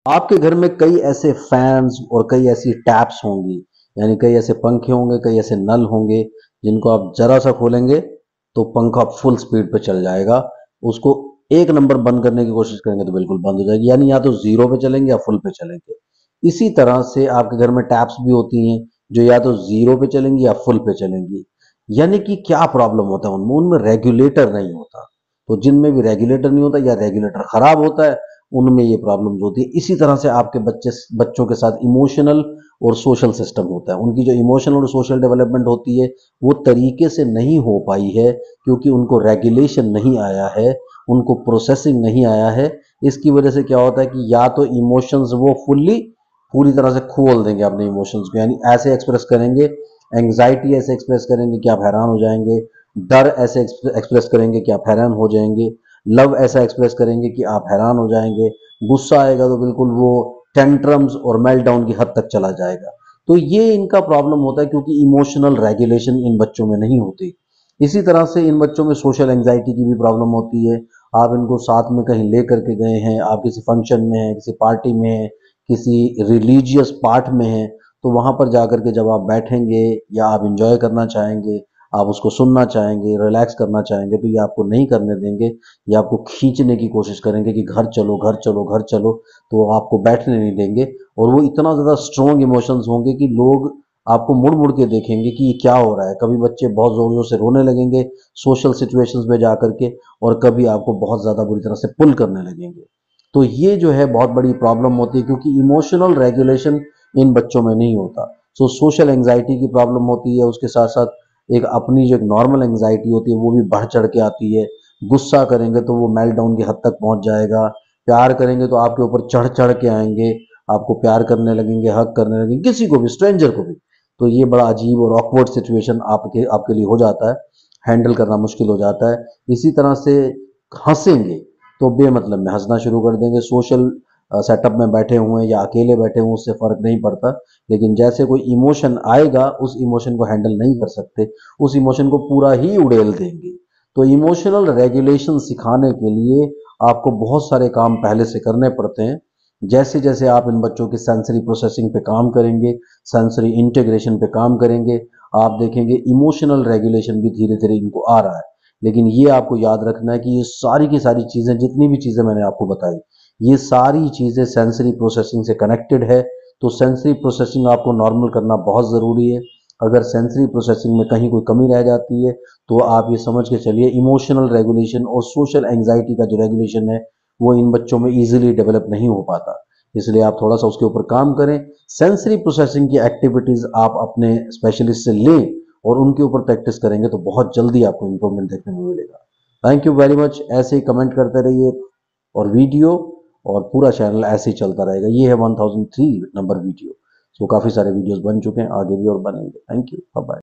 आपके घर में कई ऐसे फैंस और कई ऐसी टैप्स होंगी, यानी कई ऐसे पंखे होंगे, कई ऐसे नल होंगे जिनको आप जरा सा खोलेंगे तो पंखा फुल स्पीड पे चल जाएगा। उसको एक नंबर बंद करने की कोशिश करेंगे तो बिल्कुल बंद हो जाएगी, यानी या तो जीरो पे चलेंगे या फुल पे चलेंगे। इसी तरह से आपके घर में टैप्स भी होती हैं जो या तो जीरो पे चलेंगी या फुल पे चलेंगी। यानी कि क्या प्रॉब्लम होता है उनमें, उनमें रेगुलेटर नहीं होता। तो जिनमें भी रेगुलेटर नहीं होता या रेगुलेटर खराब होता है, उनमें ये प्रॉब्लम्स होती है। इसी तरह से आपके बच्चों के साथ इमोशनल और सोशल सिस्टम होता है। उनकी जो इमोशनल और सोशल डेवलपमेंट होती है वो तरीके से नहीं हो पाई है, क्योंकि उनको रेगुलेशन नहीं आया है, उनको प्रोसेसिंग नहीं आया है। इसकी वजह से क्या होता है कि या तो इमोशंस वो फुल्ली पूरी तरह से खोल देंगे अपने इमोशंस को, यानी ऐसे एक्सप्रेस करेंगे, एंग्जाइटी ऐसे एक्सप्रेस करेंगे कि आप हैरान हो जाएंगे, डर ऐसे एक्सप्रेस करेंगे कि आप हैरान हो जाएंगे, लव ऐसा एक्सप्रेस करेंगे कि आप हैरान हो जाएंगे, गुस्सा आएगा तो बिल्कुल वो टेंट्रम्स और मेल्टडाउन की हद तक चला जाएगा। तो ये इनका प्रॉब्लम होता है क्योंकि इमोशनल रेगुलेशन इन बच्चों में नहीं होती। इसी तरह से इन बच्चों में सोशल एंग्जाइटी की भी प्रॉब्लम होती है। आप इनको साथ में कहीं ले करके गए हैं, आप किसी फंक्शन में हैं, किसी पार्टी में हैं, किसी रिलीजियस पार्ट में हैं, तो वहां पर जाकर के जब आप बैठेंगे या आप इंजॉय करना चाहेंगे, आप उसको सुनना चाहेंगे, रिलैक्स करना चाहेंगे, तो ये आपको नहीं करने देंगे। ये आपको खींचने की कोशिश करेंगे कि घर चलो, घर चलो, घर चलो, तो वो आपको बैठने नहीं देंगे। और वो इतना ज़्यादा स्ट्रॉन्ग इमोशंस होंगे कि लोग आपको मुड़ मुड़ के देखेंगे कि ये क्या हो रहा है। कभी बच्चे बहुत ज़ोर ज़ोर से रोने लगेंगे सोशल सिचुएशंस में जा करके, और कभी आपको बहुत ज़्यादा बुरी तरह से पुल करने लगेंगे। तो ये जो है बहुत बड़ी प्रॉब्लम होती है, क्योंकि इमोशनल रेगुलेशन इन बच्चों में नहीं होता। सो सोशल एंग्जाइटी की प्रॉब्लम होती है, उसके साथ साथ एक अपनी जो एक नॉर्मल एंग्जाइटी होती है वो भी बढ़ चढ़ के आती है। गुस्सा करेंगे तो वो मेल्टडाउन की हद तक पहुंच जाएगा, प्यार करेंगे तो आपके ऊपर चढ़ चढ़ के आएंगे, आपको प्यार करने लगेंगे, हक करने लगेंगे, किसी को भी, स्ट्रेंजर को भी। तो ये बड़ा अजीब और ऑकवर्ड सिचुएशन आपके आपके लिए हो जाता है, हैंडल करना मुश्किल हो जाता है। इसी तरह से हंसेंगे तो बेमतलब में हंसना शुरू कर देंगे, सोशल सेटअप में बैठे हुए हैं या अकेले बैठे हुए उससे फर्क नहीं पड़ता। लेकिन जैसे कोई इमोशन आएगा उस इमोशन को हैंडल नहीं कर सकते, उस इमोशन को पूरा ही उड़ेल देंगे। तो इमोशनल रेगुलेशन सिखाने के लिए आपको बहुत सारे काम पहले से करने पड़ते हैं। जैसे जैसे आप इन बच्चों की सेंसरी प्रोसेसिंग पे काम करेंगे, सेंसरी इंटीग्रेशन पे काम करेंगे, आप देखेंगे इमोशनल रेगुलेशन भी धीरे धीरे इनको आ रहा है। लेकिन ये आपको याद रखना है कि ये सारी की सारी चीज़ें, जितनी भी चीज़ें मैंने आपको बताई, ये सारी चीज़ें सेंसरी प्रोसेसिंग से कनेक्टेड है। तो सेंसरी प्रोसेसिंग आपको नॉर्मल करना बहुत ज़रूरी है। अगर सेंसरी प्रोसेसिंग में कहीं कोई कमी रह जाती है तो आप ये समझ के चलिए इमोशनल रेगुलेशन और सोशल एंग्जाइटी का जो रेगुलेशन है वो इन बच्चों में ईजिली डेवलप नहीं हो पाता। इसलिए आप थोड़ा सा उसके ऊपर काम करें। सेंसरी प्रोसेसिंग की एक्टिविटीज़ आप अपने स्पेशलिस्ट से लें और उनके ऊपर प्रैक्टिस करेंगे तो बहुत जल्दी आपको इंप्रूवमेंट देखने में मिलेगा। Thank you very much. ऐसे ही कमेंट करते रहिए, और वीडियो और पूरा चैनल ऐसे ही चलता रहेगा। ये है 1003 नंबर वीडियो। सो काफ़ी सारे वीडियोस बन चुके हैं, आगे भी और बनेंगे। Thank you, bye bye.